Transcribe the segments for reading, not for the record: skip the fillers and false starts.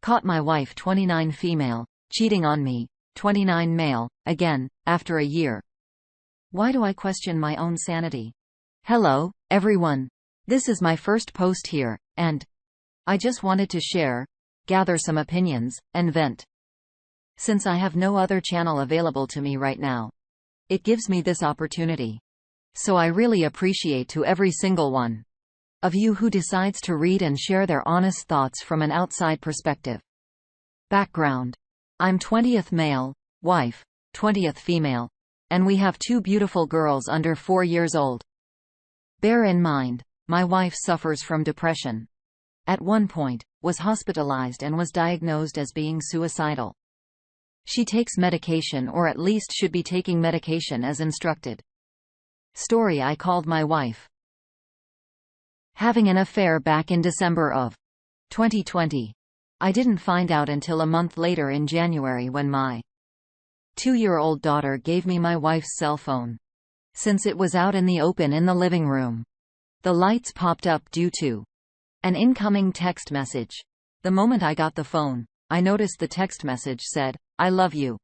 Caught my wife 29 female, cheating on me, 29 male, again, after a year. Why do I question my own sanity? Hello, everyone. This is my first post here, and I just wanted to share, gather some opinions, and vent. Since I have no other channel available to me right now, it gives me this opportunity. So I really appreciate to every single one of you who decides to read and share their honest thoughts from an outside perspective. Background. I'm 20th male, wife, 20th female, and we have 2 beautiful girls under 4 years old. Bear in mind, my wife suffers from depression. At one point, was hospitalized and was diagnosed as being suicidal. She takes medication, or at least should be taking medication as instructed. Story: I called my wife having an affair back in December of 2020. I didn't find out until a month later in January when my 2-year-old daughter gave me my wife's cell phone. Since it was out in the open in the living room, the lights popped up due to an incoming text message. The moment I got the phone, I noticed the text message said, "I love you."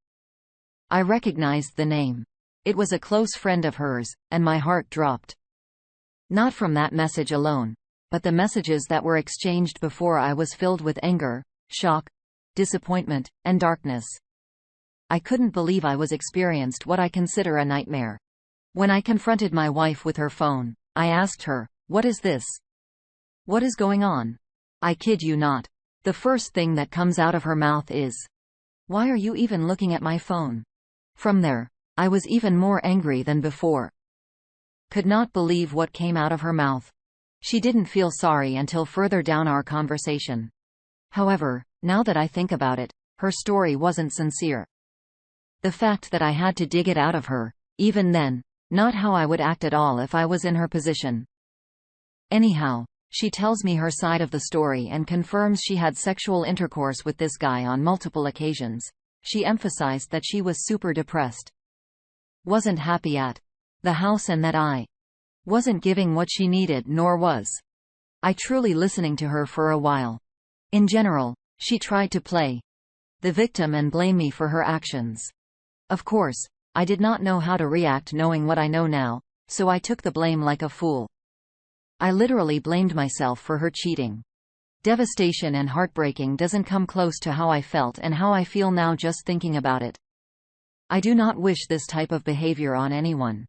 I recognized the name. It was a close friend of hers, and my heart dropped. Not from that message alone, but the messages that were exchanged before. I was filled with anger, shock, disappointment, and darkness. I couldn't believe I was experienced what I consider a nightmare. When I confronted my wife with her phone, I asked her, "What is this? What is going on?" I kid you not. The first thing that comes out of her mouth is, "Why are you even looking at my phone?" From there, I was even more angry than before. Could not believe what came out of her mouth. She didn't feel sorry until further down our conversation. However, now that I think about it, her story wasn't sincere. The fact that I had to dig it out of her, even then, not how I would act at all if I was in her position. Anyhow, she tells me her side of the story and confirms she had sexual intercourse with this guy on multiple occasions. She emphasized that she was super depressed, wasn't happy at the house, and that I wasn't giving what she needed, nor was I truly listening to her for a while. In general, she tried to play the victim and blame me for her actions. Of course, I did not know how to react knowing what I know now, so I took the blame like a fool. I literally blamed myself for her cheating. Devastation and heartbreaking doesn't come close to how I felt and how I feel now just thinking about it. I do not wish this type of behavior on anyone.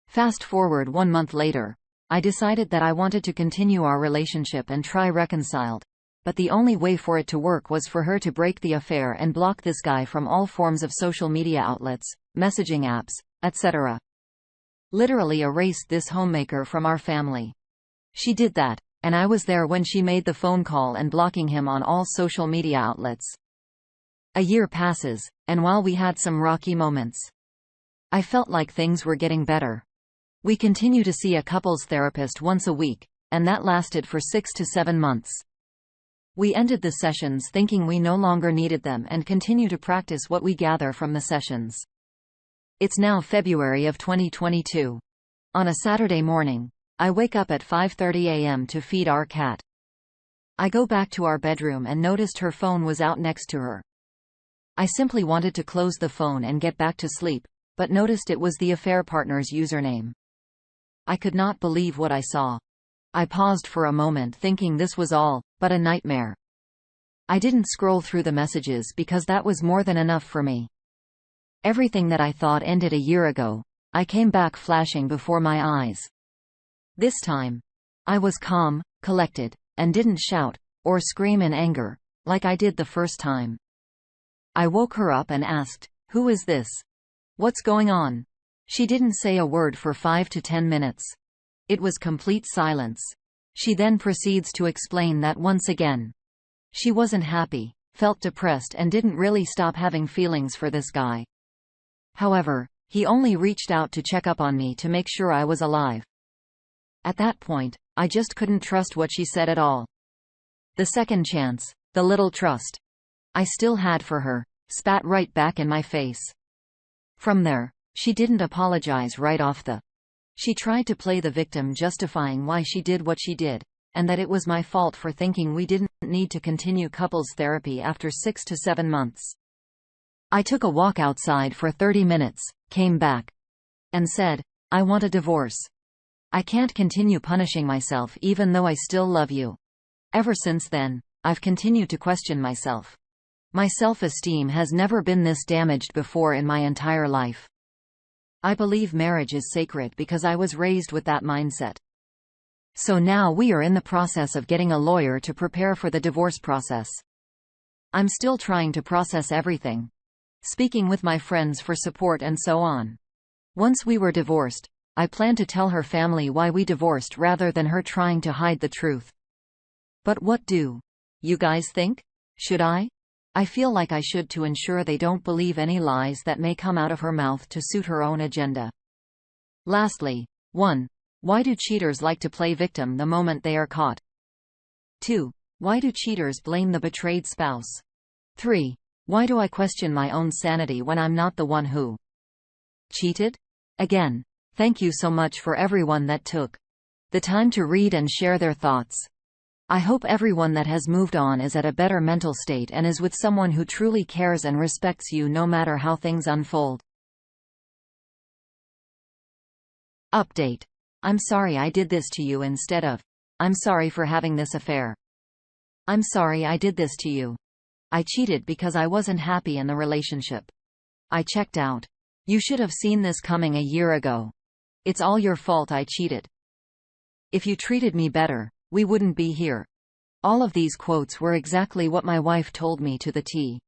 Fast forward 1 month later, I decided that I wanted to continue our relationship and try reconciled. But the only way for it to work was for her to break the affair and block this guy from all forms of social media outlets, messaging apps, etc. Literally erased this homemaker from our family. She did that, and I was there when she made the phone call and blocking him on all social media outlets. A year passes, and while we had some rocky moments, I felt like things were getting better. We continue to see a couples therapist once a week, and that lasted for 6 to 7 months. We ended the sessions thinking we no longer needed them and continue to practice what we gather from the sessions. It's now February of 2022. On a Saturday morning, I wake up at 5:30 a.m. to feed our cat. I go back to our bedroom and noticed her phone was out next to her. I simply wanted to close the phone and get back to sleep, but noticed it was the affair partner's username. I could not believe what I saw. I paused for a moment thinking this was all but a nightmare. I didn't scroll through the messages because that was more than enough for me. Everything that I thought ended a year ago, I came back flashing before my eyes. This time, I was calm, collected, and didn't shout or scream in anger like I did the first time. I woke her up and asked, "Who is this? What's going on?" She didn't say a word for 5 to 10 minutes. It was complete silence. She then proceeds to explain that once again, she wasn't happy, felt depressed, and didn't really stop having feelings for this guy. However, he only reached out to check up on me to make sure I was alive. At that point, I just couldn't trust what she said at all. The second chance, the little trust I still had for her, spat right back in my face. From there, she didn't apologize right off the. She tried to play the victim, justifying why she did what she did. and that it was my fault for thinking we didn't need to continue couples therapy after 6 to 7 months. I took a walk outside for 30 minutes, came back, and said, "I want a divorce. I can't continue punishing myself even though I still love you." Ever since then, I've continued to question myself. My self-esteem has never been this damaged before in my entire life. I believe marriage is sacred because I was raised with that mindset. So now we are in the process of getting a lawyer to prepare for the divorce process. I'm still trying to process everything, speaking with my friends for support and so on. Once we were divorced, I plan to tell her family why we divorced rather than her trying to hide the truth. But what do you guys think? Should I? I feel like I should, to ensure they don't believe any lies that may come out of her mouth to suit her own agenda. Lastly, 1. Why do cheaters like to play victim the moment they are caught? 2. Why do cheaters blame the betrayed spouse? 3. Why do I question my own sanity when I'm not the one who cheated? Again, thank you so much for everyone that took the time to read and share their thoughts. I hope everyone that has moved on is at a better mental state and is with someone who truly cares and respects you no matter how things unfold. Update. I'm sorry I did this to you instead of, I'm sorry for having this affair. I'm sorry I did this to you. I cheated because I wasn't happy in the relationship. I checked out. You should have seen this coming a year ago. It's all your fault I cheated. If you treated me better, we wouldn't be here. All of these quotes were exactly what my wife told me to the T.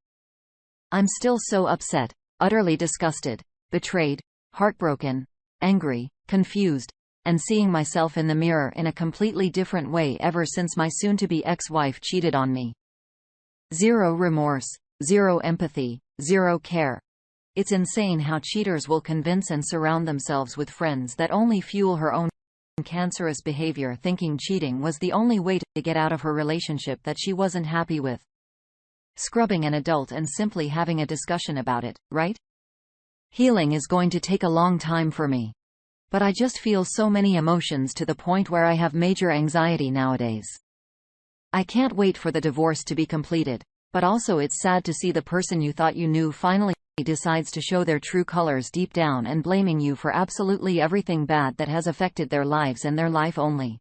I'm still so upset, utterly disgusted, betrayed, heartbroken, angry, confused, and seeing myself in the mirror in a completely different way ever since my soon-to-be ex-wife cheated on me. Zero remorse, zero empathy, zero care. It's insane how cheaters will convince and surround themselves with friends that only fuel her own cancerous behavior, thinking cheating was the only way to get out of her relationship that she wasn't happy with. Scrubbing an adult and simply having a discussion about it, right? Healing is going to take a long time for me. But I just feel so many emotions to the point where I have major anxiety nowadays. I can't wait for the divorce to be completed, but also it's sad to see the person you thought you knew finally decides to show their true colors deep down and blaming you for absolutely everything bad that has affected their lives and their life only.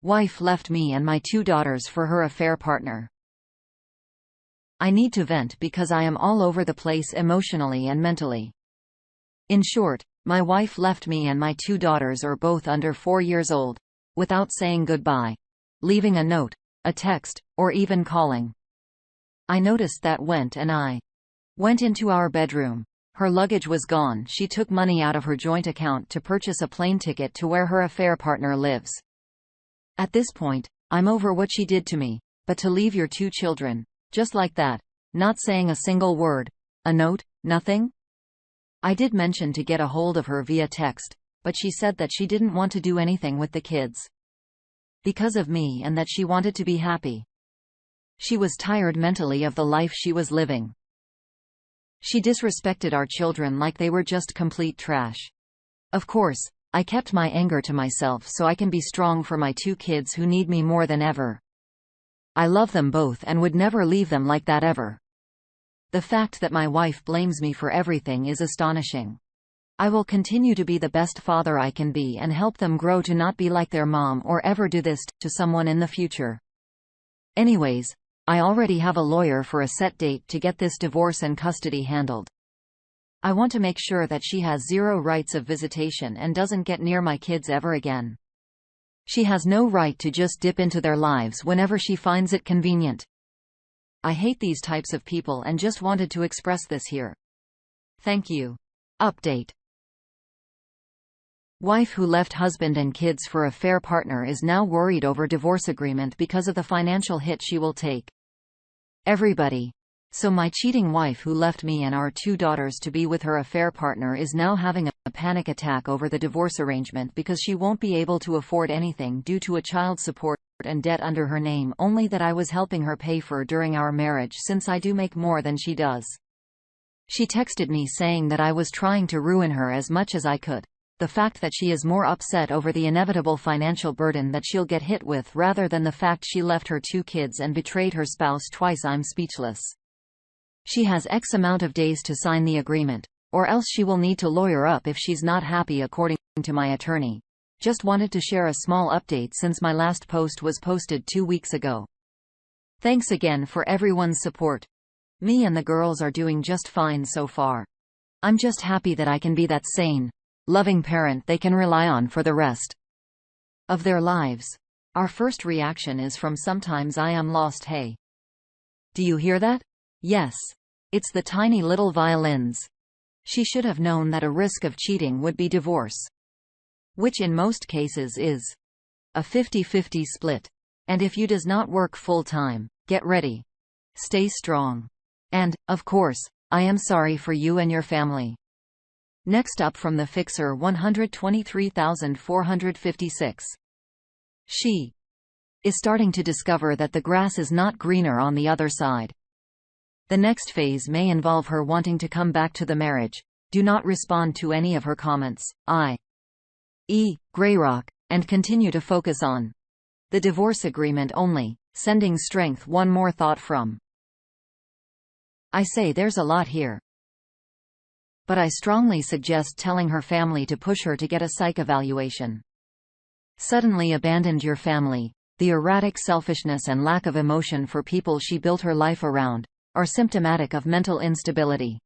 Wife left me and my 2 daughters for her affair partner. I need to vent because I am all over the place emotionally and mentally. In short, my wife left me and my 2 daughters are both under 4 years old, without saying goodbye, leaving a note, a text, or even calling. I noticed that and I went into our bedroom. Her luggage was gone. She took money out of her joint account to purchase a plane ticket to where her affair partner lives. At this point, I'm over what she did to me, but to leave your 2 children, just like that, not saying a single word, a note, nothing? I did mention to get a hold of her via text, but she said that she didn't want to do anything with the kids because of me and that she wanted to be happy. She was tired mentally of the life she was living. She disrespected our children like they were just complete trash. Of course, I kept my anger to myself so I can be strong for my 2 kids who need me more than ever. I love them both and would never leave them like that ever. The fact that my wife blames me for everything is astonishing. I will continue to be the best father I can be and help them grow to not be like their mom or ever do this to someone in the future. Anyways, I already have a lawyer for a set date to get this divorce and custody handled. I want to make sure that she has 0 rights of visitation and doesn't get near my kids ever again. She has no right to just dip into their lives whenever she finds it convenient. I hate these types of people and just wanted to express this here. Thank you. Update. Wife who left husband and kids for affair partner is now worried over divorce agreement because of the financial hit she will take. Everybody. So my cheating wife who left me and our 2 daughters to be with her affair partner is now having a panic attack over the divorce arrangement because she won't be able to afford anything due to a child support and debt under her name only that I was helping her pay for during our marriage, since I do make more than she does. She texted me saying that I was trying to ruin her as much as I could. The fact that she is more upset over the inevitable financial burden that she'll get hit with rather than the fact she left her 2 kids and betrayed her spouse twice. I'm speechless. She has X amount of days to sign the agreement, or else she will need to lawyer up if she's not happy, according to my attorney. Just wanted to share a small update since my last post was posted 2 weeks ago. Thanks again for everyone's support. Me and the girls are doing just fine so far. I'm just happy that I can be that sane, loving parent they can rely on for the rest of their lives. Our first reaction is from "sometimes I am lost." Hey. Do you hear that? Yes. It's the tiny little violins. She should have known that a risk of cheating would be divorce, which in most cases is a 50-50 split. And if you does not work full-time, get ready. Stay strong. And, of course, I am sorry for you and your family. Next up from the Fixer 123,456. She is starting to discover that the grass is not greener on the other side. The next phase may involve her wanting to come back to the marriage. Do not respond to any of her comments, i.e., Greyrock, and continue to focus on the divorce agreement only. Sending strength. One more thought from I say there's a lot here, but I strongly suggest telling her family to push her to get a psych evaluation. Suddenly abandoned your family. The erratic selfishness and lack of emotion for people she built her life around are symptomatic of mental instability.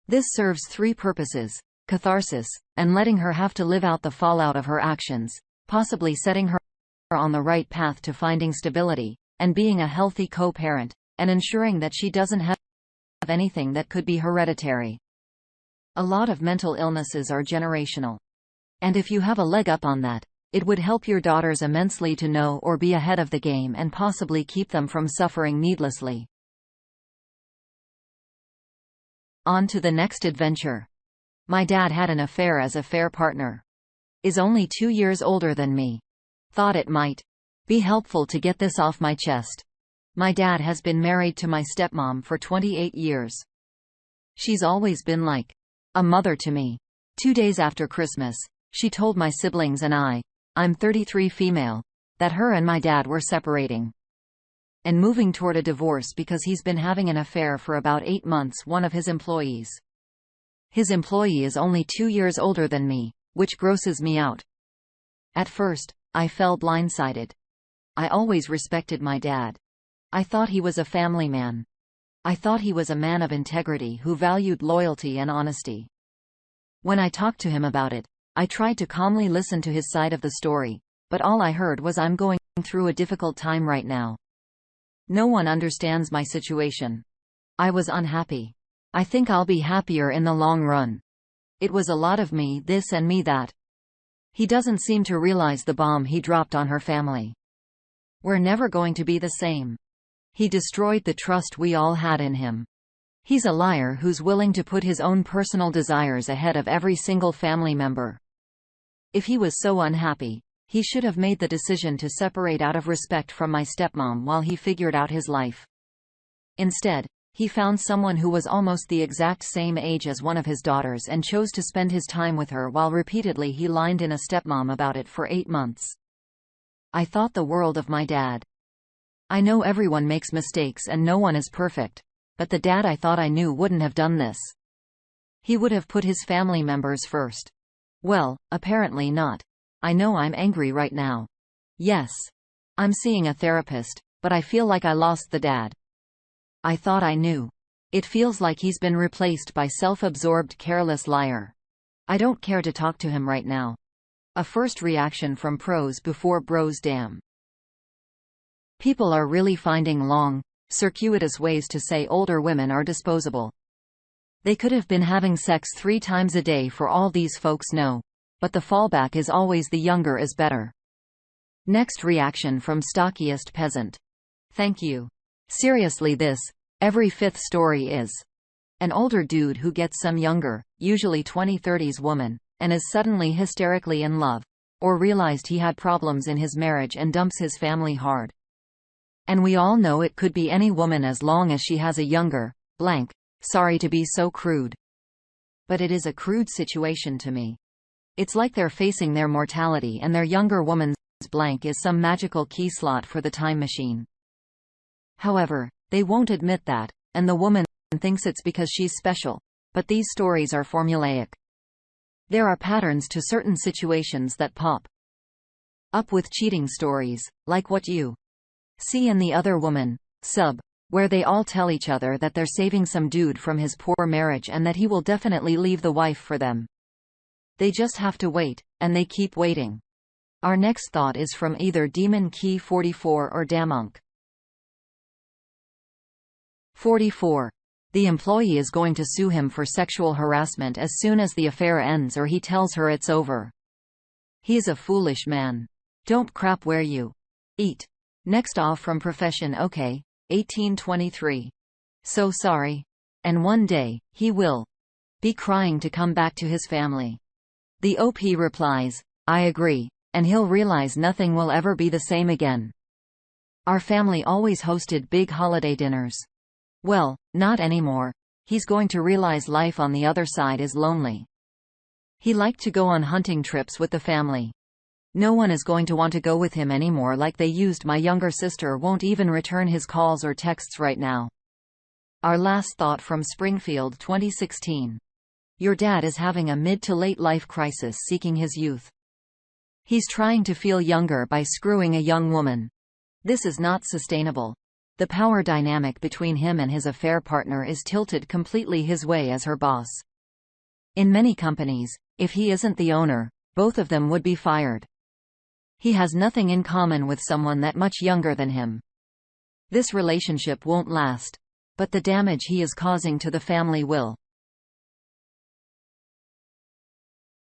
This serves 3 purposes: catharsis, and letting her have to live out the fallout of her actions, possibly setting her on the right path to finding stability, and being a healthy co-parent, and ensuring that she doesn't have anything that could be hereditary. A lot of mental illnesses are generational. And if you have a leg up on that, it would help your daughters immensely to know or be ahead of the game and possibly keep them from suffering needlessly. On to the next adventure. My dad had an affair as a fair partner. Is only 2 years older than me. Thought it might be helpful to get this off my chest. My dad has been married to my stepmom for 28 years. She's always been like a mother to me. 2 days after Christmas, she told my siblings and I'm 33 female, that her and my dad were separating and moving toward a divorce because he's been having an affair for about 8 months. One of his employees. His employee is only 2 years older than me, which grosses me out. At first, I felt blindsided. I always respected my dad. I thought he was a family man. I thought he was a man of integrity who valued loyalty and honesty. When I talked to him about it, I tried to calmly listen to his side of the story, but all I heard was, "I'm going through a difficult time right now. No one understands my situation." I was unhappy. I think I'll be happier in the long run. It was a lot of me this and me that. He doesn't seem to realize the bomb he dropped on her family. We're never going to be the same. He destroyed the trust we all had in him. He's a liar who's willing to put his own personal desires ahead of every single family member. If he was so unhappy, he should have made the decision to separate out of respect from my stepmom while he figured out his life. Instead, he found someone who was almost the exact same age as one of his daughters and chose to spend his time with her while repeatedly he lied in a stepmom about it for 8 months. I thought the world of my dad. I know everyone makes mistakes and no one is perfect, but the dad I thought I knew wouldn't have done this. He would have put his family members first. Well, apparently not. I know I'm angry right now. Yes. I'm seeing a therapist, but I feel like I lost the dad I thought I knew. It feels like he's been replaced by self-absorbed, careless liar. I don't care to talk to him right now. A first reaction from pros before bros. Damn. People are really finding long, circuitous ways to say older women are disposable. They could have been having sex 3 times a day for all these folks know, but the fallback is always the younger is better. Next reaction from stockiest peasant. Thank you. Seriously, every 5th story is an older dude who gets some younger, usually 20-30s woman, and is suddenly hysterically in love, or realized he had problems in his marriage and dumps his family hard. And we all know it could be any woman as long as she has a younger, blank. Sorry to be so crude. But it is a crude situation to me. It's like they're facing their mortality and their younger woman's blank is some magical key slot for the time machine. However, they won't admit that, and the woman thinks it's because she's special. But these stories are formulaic. There are patterns to certain situations that pop up with cheating stories, like what you see in The Other Woman, where they all tell each other that they're saving some dude from his poor marriage and that he will definitely leave the wife for them. They just have to wait, and they keep waiting. Our next thought is from either Demon Key 44 or Damunk. 44. The employee is going to sue him for sexual harassment as soon as the affair ends or he tells her it's over. He is a foolish man. Don't crap where you eat. Next off from Profession OK, 1823. So sorry. And one day, he will be crying to come back to his family. The OP replies, I agree, and he'll realize nothing will ever be the same again. Our family always hosted big holiday dinners. Well, not anymore. He's going to realize life on the other side is lonely. He liked to go on hunting trips with the family. No one is going to want to go with him anymore like they used. My younger sister won't even return his calls or texts right now. Our last thought from Springfield 2016. Your dad is having a mid to late life crisis seeking his youth. He's trying to feel younger by screwing a young woman. This is not sustainable. The power dynamic between him and his affair partner is tilted completely his way as her boss. In many companies, if he isn't the owner, both of them would be fired. He has nothing in common with someone that much younger than him. This relationship won't last. But the damage he is causing to the family will.